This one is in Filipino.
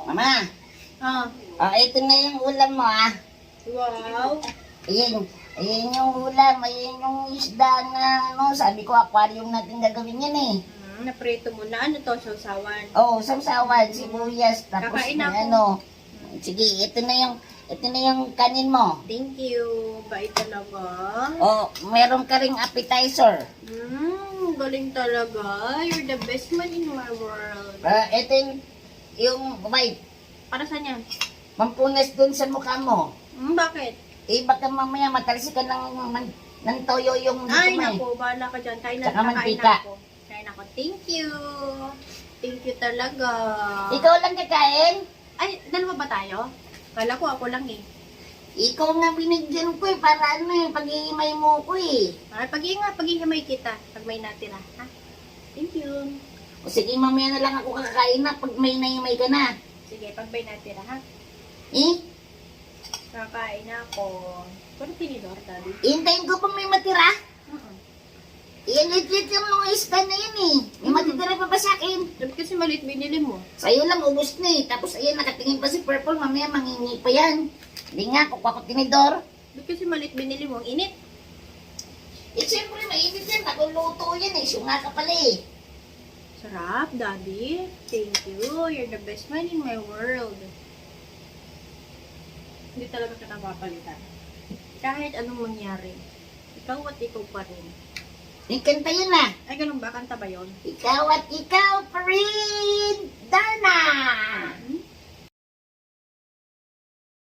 Mama, Ah, ito na yung ulam mo wow. Ayan yung ulam, ayan yung isda na sabi ko aquarium natin gagawin yan eh. Naprito mo na. Ano to, sausawan? Sawsawan, sibuyas, tapos Kakain may ako. Sige, ito na yung kanin mo. Thank you. Bait talaga. Meron ka ring appetizer. Galing talaga. You're the best man in my world. Ito yung white, Para saan yan? mampunas dun sa mukha mo. Bakit? Baka mamaya matalsikan ng toyo yung Ay, kamay. naku. Bahala ka dyan. Kain na, Tsaka kakain mantika. ako. Kain ako. Thank you. Thank you talaga. Ikaw lang kakain? Ay, dalawa ba tayo? Kala ko ako lang eh. Ikaw nga binigyan ko para pag-iimay mo ko Ay, pag-iimay kita. Pag may natira. Ha? Thank you. O sige, mamaya na lang ako kakain na pag may naimay ka na. Sige, pag may natira ha. Kakain ako. Pero tinidor, daddy. Hintayin ko pang may matira. Iyan-lit-lit yung mga isda na yan May matitira pa ba sa akin? Dapat kasi maliit binili mo. Sa'yo lang, ubos na Tapos ayan, nakatingin pa si Purple. Mamaya mangingi pa yan. Hindi nga, kukuha ko tinidor. Dapat kasi maliit binili mo. Ang init. Siyempre, mainit yan. Nagluluto yan Siya nga ka pala Sarap, daddy. Thank you. You're the best man in my world. Hindi talaga kita mapapalitan. Kahit anong mangyari. Ikaw at ikaw pa rin. Yung kanta yun Ay, ganun ba? Kanta ba yun? Ikaw at ikaw pa rin, Dana!